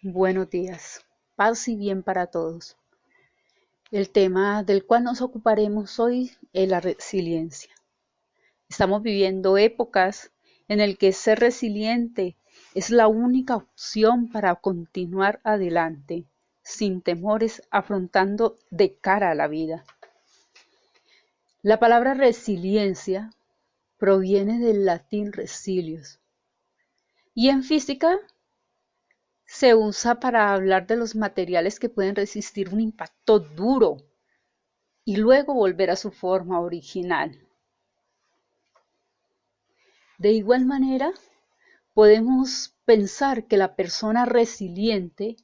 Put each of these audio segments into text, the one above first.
Buenos días, paz y bien para todos. El tema del cual nos ocuparemos hoy es la resiliencia. Estamos viviendo épocas en las que ser resiliente es la única opción para continuar adelante, sin temores, afrontando de cara a la vida. La palabra resiliencia proviene del latín resilius y en física se usa para hablar de los materiales que pueden resistir un impacto duro y luego volver a su forma original. De igual manera, podemos pensar que la persona resiliente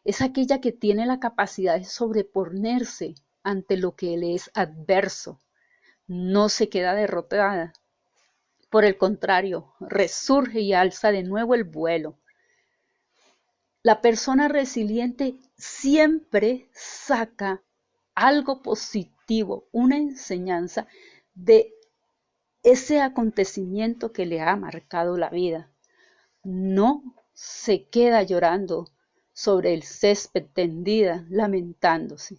es aquella que tiene la capacidad de sobreponerse ante lo que le es adverso, no se queda derrotada. Por el contrario, resurge y alza de nuevo el vuelo. La persona resiliente siempre saca algo positivo, una enseñanza de ese acontecimiento que le ha marcado la vida. No se queda llorando sobre el césped tendida, lamentándose.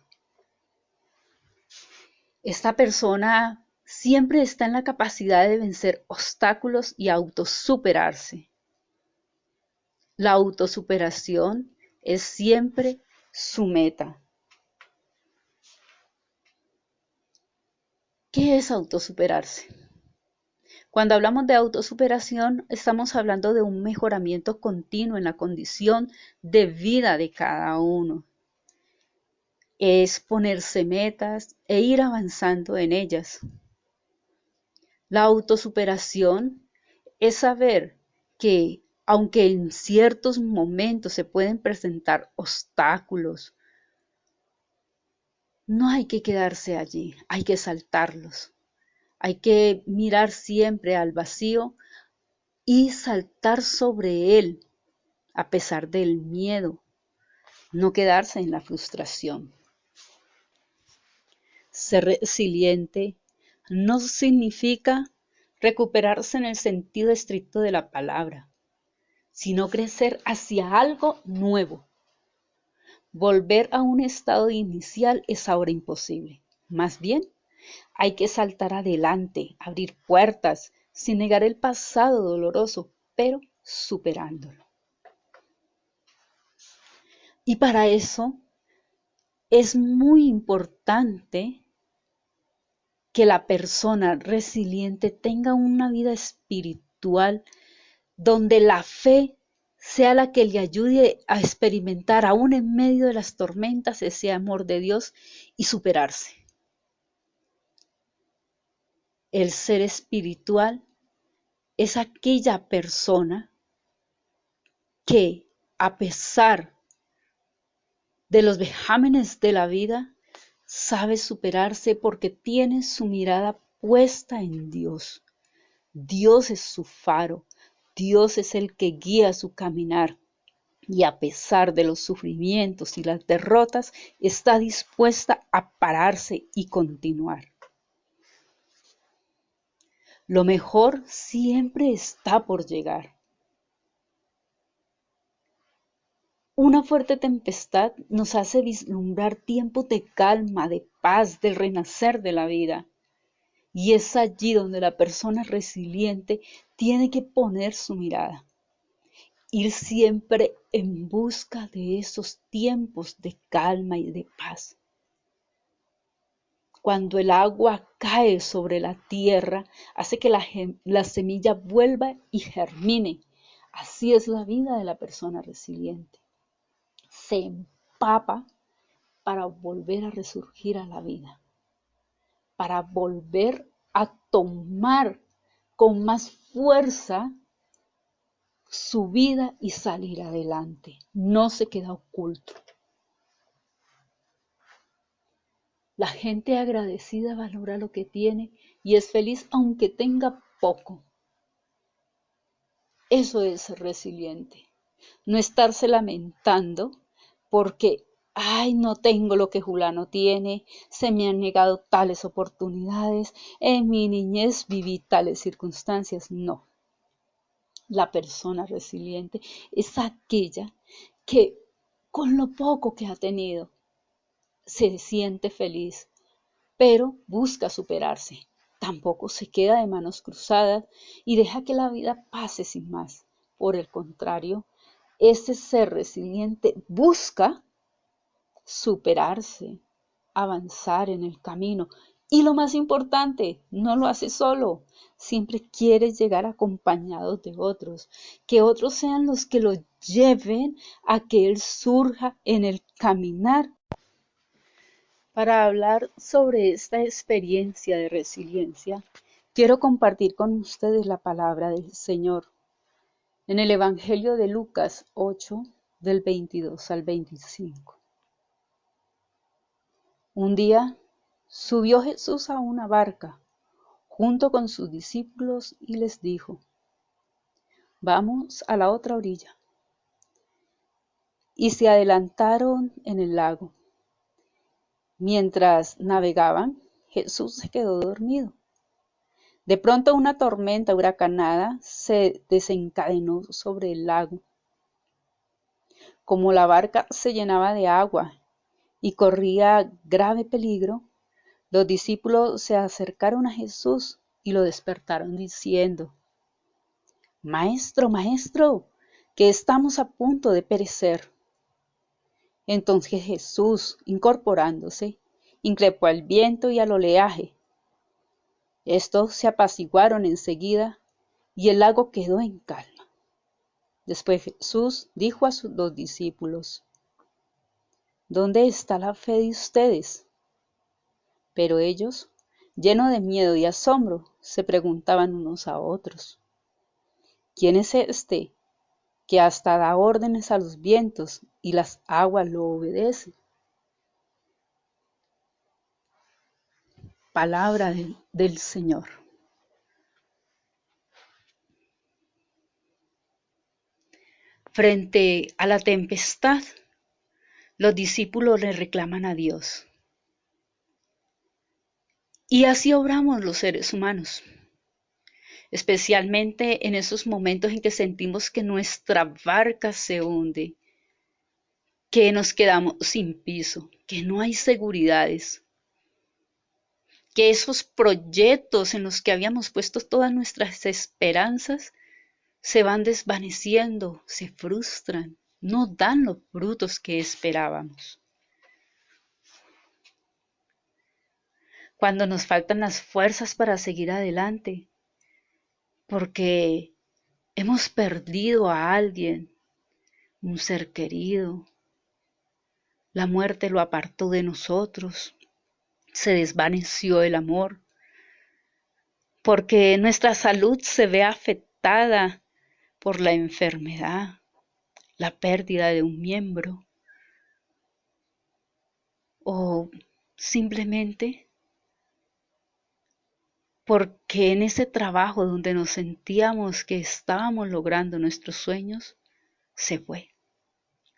Esta persona siempre está en la capacidad de vencer obstáculos y autosuperarse. La autosuperación es siempre su meta. ¿Qué es autosuperarse? Cuando hablamos de autosuperación, estamos hablando de un mejoramiento continuo en la condición de vida de cada uno. Es ponerse metas e ir avanzando en ellas. La autosuperación es saber que, aunque en ciertos momentos se pueden presentar obstáculos, no hay que quedarse allí, hay que saltarlos. Hay que mirar siempre al vacío y saltar sobre él, a pesar del miedo, no quedarse en la frustración. Ser resiliente no significa recuperarse en el sentido estricto de la palabra, sino crecer hacia algo nuevo. Volver a un estado inicial es ahora imposible. Más bien, hay que saltar adelante, abrir puertas, sin negar el pasado doloroso, pero superándolo. Y para eso es muy importante que la persona resiliente tenga una vida espiritual donde la fe sea la que le ayude a experimentar aún en medio de las tormentas ese amor de Dios y superarse. El ser espiritual es aquella persona que, a pesar de los vejámenes de la vida, sabe superarse porque tiene su mirada puesta en Dios. Dios es su faro, Dios es el que guía su caminar y a pesar de los sufrimientos y las derrotas, está dispuesta a pararse y continuar. Lo mejor siempre está por llegar. Una fuerte tempestad nos hace vislumbrar tiempos de calma, de paz, del renacer de la vida. Y es allí donde la persona resiliente tiene que poner su mirada. Ir siempre en busca de esos tiempos de calma y de paz. Cuando el agua cae sobre la tierra, hace que la semilla vuelva y germine. Así es la vida de la persona resiliente. Se empapa para volver a resurgir a la vida, para volver a tomar con más fuerza su vida y salir adelante. No se queda oculto. La gente agradecida valora lo que tiene y es feliz aunque tenga poco. Eso es ser resiliente. No estarse lamentando porque, ay, no tengo lo que Julano tiene, se me han negado tales oportunidades, en mi niñez viví tales circunstancias. No. La persona resiliente es aquella que con lo poco que ha tenido se siente feliz, pero busca superarse. Tampoco se queda de manos cruzadas y deja que la vida pase sin más. Por el contrario, ese ser resiliente busca superarse, avanzar en el camino. Y lo más importante, no lo hace solo, siempre quiere llegar acompañado de otros, que otros sean los que lo lleven a que él surja en el caminar. Para hablar sobre esta experiencia de resiliencia, quiero compartir con ustedes la palabra del Señor en el Evangelio de Lucas 8, del 22 al 25. Un día subió Jesús a una barca junto con sus discípulos y les dijo: Vamos a la otra orilla. Y se adelantaron en el lago. Mientras navegaban, Jesús se quedó dormido. De pronto una tormenta huracanada se desencadenó sobre el lago. Como la barca se llenaba de agua y corría grave peligro, los discípulos se acercaron a Jesús y lo despertaron diciendo: Maestro, maestro, que estamos a punto de perecer. Entonces Jesús, incorporándose, increpó al viento y al oleaje. Estos se apaciguaron enseguida y el lago quedó en calma. Después Jesús dijo a sus dos discípulos: ¿Dónde está la fe de ustedes? Pero ellos, llenos de miedo y asombro, se preguntaban unos a otros: ¿Quién es este que hasta da órdenes a los vientos y las aguas lo obedecen? Palabra del Señor. Frente a la tempestad, los discípulos le reclaman a Dios. Y así obramos los seres humanos, especialmente en esos momentos en que sentimos que nuestra barca se hunde, que nos quedamos sin piso, que no hay seguridades, que esos proyectos en los que habíamos puesto todas nuestras esperanzas se van desvaneciendo, se frustran, no dan los frutos que esperábamos. Cuando nos faltan las fuerzas para seguir adelante, porque hemos perdido a alguien, un ser querido, la muerte lo apartó de nosotros, se desvaneció el amor, porque nuestra salud se ve afectada por la enfermedad, la pérdida de un miembro, o simplemente porque en ese trabajo donde nos sentíamos que estábamos logrando nuestros sueños, se fue,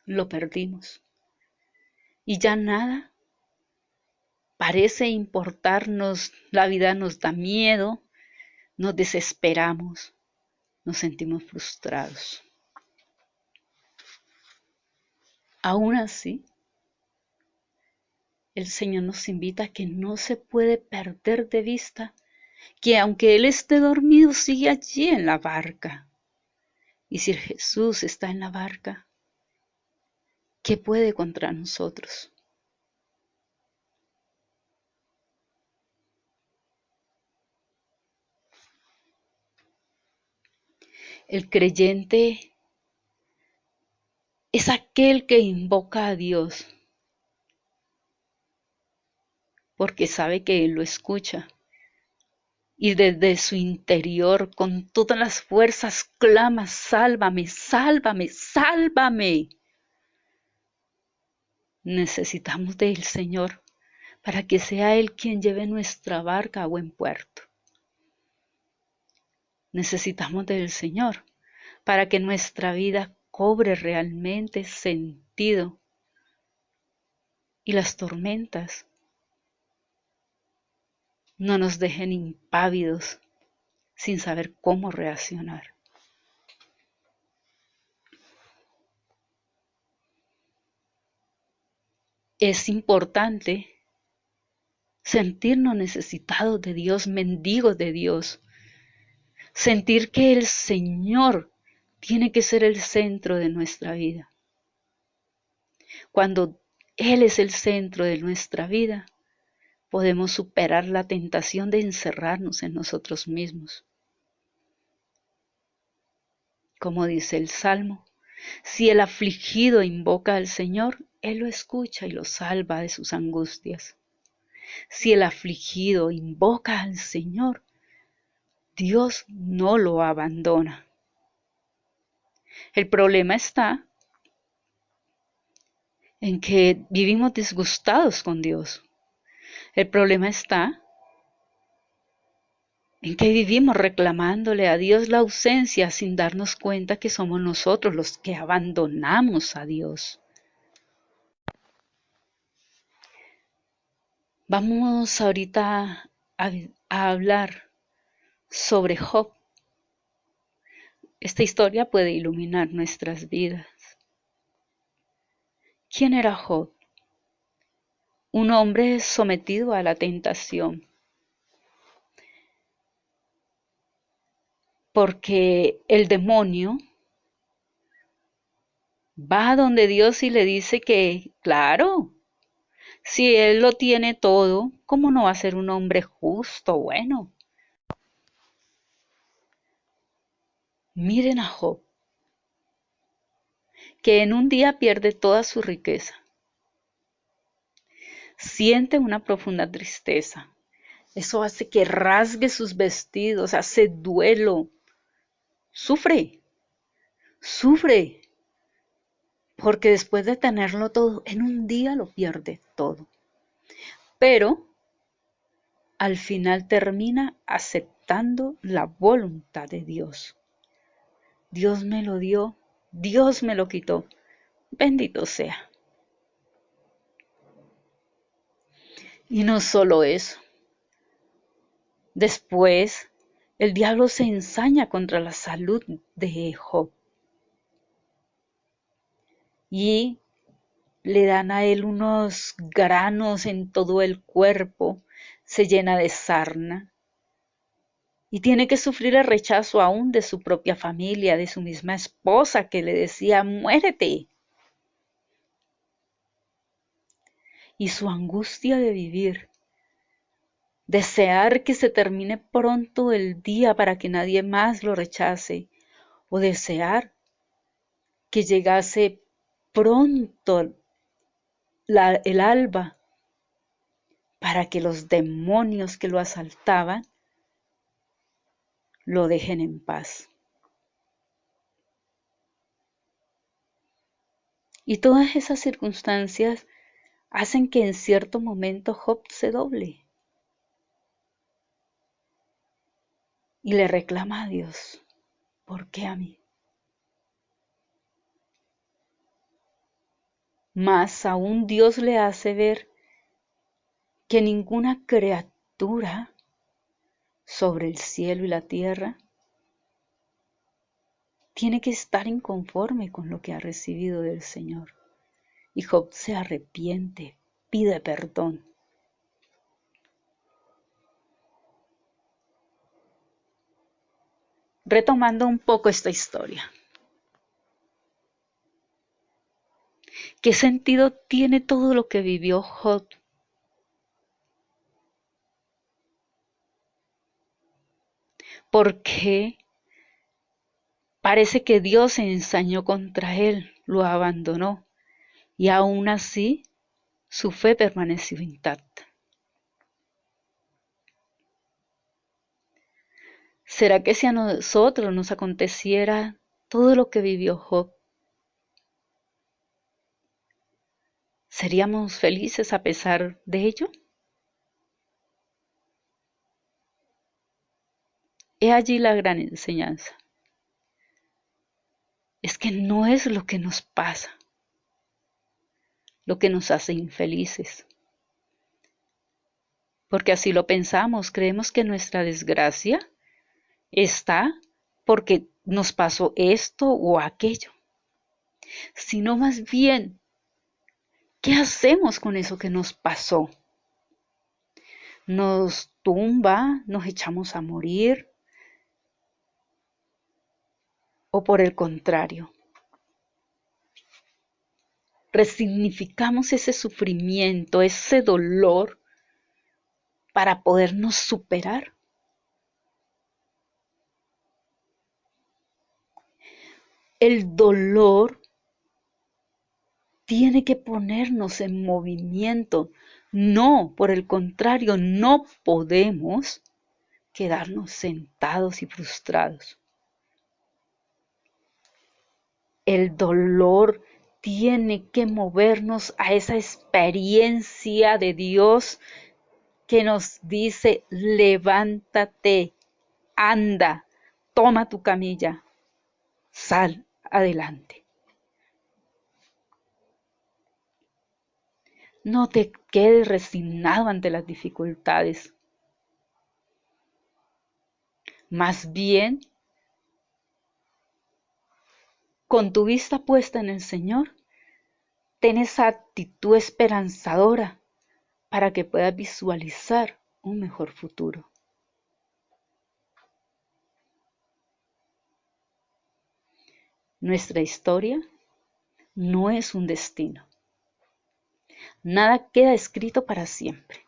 lo perdimos. Y ya nada parece importarnos, la vida nos da miedo, nos desesperamos, nos sentimos frustrados. Aún así, el Señor nos invita a que no se puede perder de vista que aunque Él esté dormido, sigue allí en la barca. Y si Jesús está en la barca, ¿qué puede contra nosotros? El creyente es aquel que invoca a Dios porque sabe que Él lo escucha. Y desde su interior, con todas las fuerzas, clama: sálvame, sálvame, sálvame. Necesitamos del Señor para que sea Él quien lleve nuestra barca a buen puerto. Necesitamos del Señor para que nuestra vida cobre realmente sentido y las tormentas no nos dejen impávidos sin saber cómo reaccionar. es importante sentirnos necesitados de Dios, mendigos de Dios, sentir que el Señor tiene que ser el centro de nuestra vida. Cuando Él es el centro de nuestra vida, podemos superar la tentación de encerrarnos en nosotros mismos. Como dice el Salmo, si el afligido invoca al Señor, Él lo escucha y lo salva de sus angustias. Si el afligido invoca al Señor, Dios no lo abandona. El problema está en que vivimos disgustados con Dios. El problema está en que vivimos reclamándole a Dios la ausencia sin darnos cuenta que somos nosotros los que abandonamos a Dios. Vamos ahorita a hablar sobre Job. Esta historia puede iluminar nuestras vidas. ¿Quién era Job? Un hombre sometido a la tentación, porque el demonio va donde Dios y le dice que, claro, si él lo tiene todo, ¿cómo no va a ser un hombre justo, bueno? Miren a Job, que en un día pierde toda su riqueza, siente una profunda tristeza. Eso hace que rasgue sus vestidos, hace duelo, sufre, sufre, porque después de tenerlo todo, en un día lo pierde todo. Pero al final termina aceptando la voluntad de Dios. Dios me lo dio, Dios me lo quitó, bendito sea. Y no solo eso, después el diablo se ensaña contra la salud de Job y le dan a él unos granos en todo el cuerpo, se llena de sarna y tiene que sufrir el rechazo aún de su propia familia, de su misma esposa que le decía, muérete. Y su angustia de vivir, desear que se termine pronto el día para que nadie más lo rechace, o desear que llegase pronto el alba para que los demonios que lo asaltaban lo dejen en paz. Y todas esas circunstancias hacen que en cierto momento Job se doble y le reclama a Dios, ¿por qué a mí? Más aún Dios le hace ver que ninguna criatura sobre el cielo y la tierra tiene que estar inconforme con lo que ha recibido del Señor. Y Job se arrepiente, pide perdón. Retomando un poco esta historia. ¿Qué sentido tiene todo lo que vivió Job? ¿Por qué parece que Dios se ensañó contra él, lo abandonó y aún así su fe permaneció intacta? ¿Será que si a nosotros nos aconteciera todo lo que vivió Job, seríamos felices a pesar de ello? He allí la gran enseñanza. Es que no es lo que nos pasa lo que nos hace infelices. Porque así lo pensamos, creemos que nuestra desgracia está porque nos pasó esto o aquello, sino más bien ¿qué hacemos con eso que nos pasó? ¿Nos tumba? ¿Nos echamos a morir? ¿O por el contrario, resignificamos ese sufrimiento, ese dolor para podernos superar? El dolor tiene que ponernos en movimiento. No, por el contrario, no podemos quedarnos sentados y frustrados. El dolor tiene que movernos a esa experiencia de Dios que nos dice: levántate, anda, toma tu camilla, sal adelante. No te quedes resignado ante las dificultades. Más bien, con tu vista puesta en el Señor, ten esa actitud esperanzadora para que puedas visualizar un mejor futuro. Nuestra historia no es un destino. Nada queda escrito para siempre.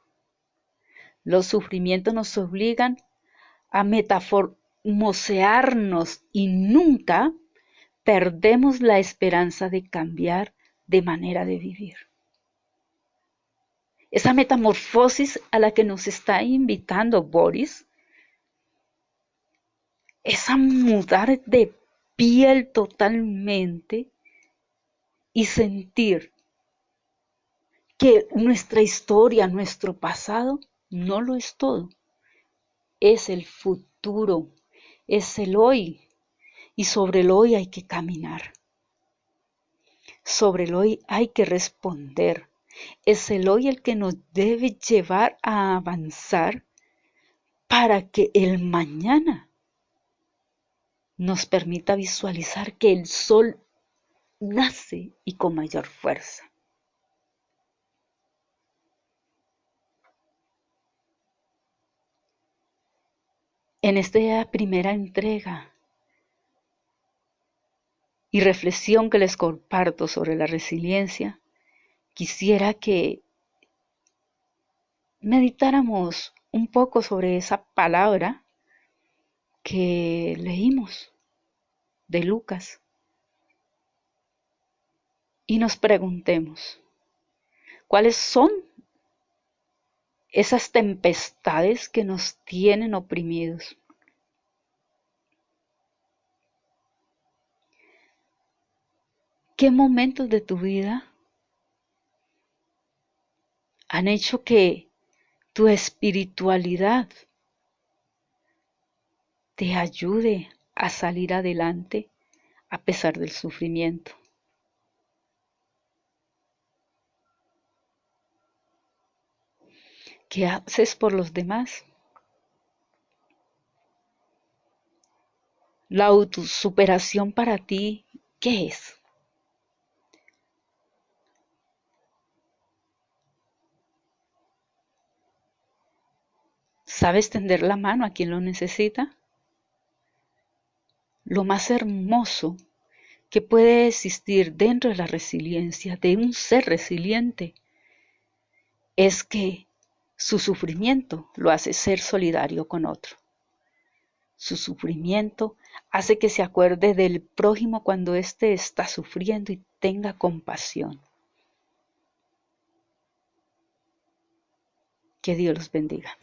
Los sufrimientos nos obligan a metamorfosearnos y nunca perdemos la esperanza de cambiar de manera de vivir. Esa metamorfosis a la que nos está invitando Boris es a mudar de piel totalmente y sentir que nuestra historia, nuestro pasado, no lo es todo. Es el futuro, es el hoy, y sobre el hoy hay que caminar. Sobre el hoy hay que responder. Es el hoy el que nos debe llevar a avanzar para que el mañana nos permita visualizar que el sol nace y con mayor fuerza. En esta primera entrega y reflexión que les comparto sobre la resiliencia, quisiera que meditáramos un poco sobre esa palabra que leímos de Lucas y nos preguntemos, ¿cuáles son esas tempestades que nos tienen oprimidos? ¿Qué momentos de tu vida han hecho que tu espiritualidad te ayude a salir adelante a pesar del sufrimiento? ¿Qué haces por los demás? La autosuperación para ti, ¿qué es? ¿Sabes tender la mano a quien lo necesita? Lo más hermoso que puede existir dentro de la resiliencia de un ser resiliente es que su sufrimiento lo hace ser solidario con otro. Su sufrimiento hace que se acuerde del prójimo cuando éste está sufriendo y tenga compasión. Que Dios los bendiga.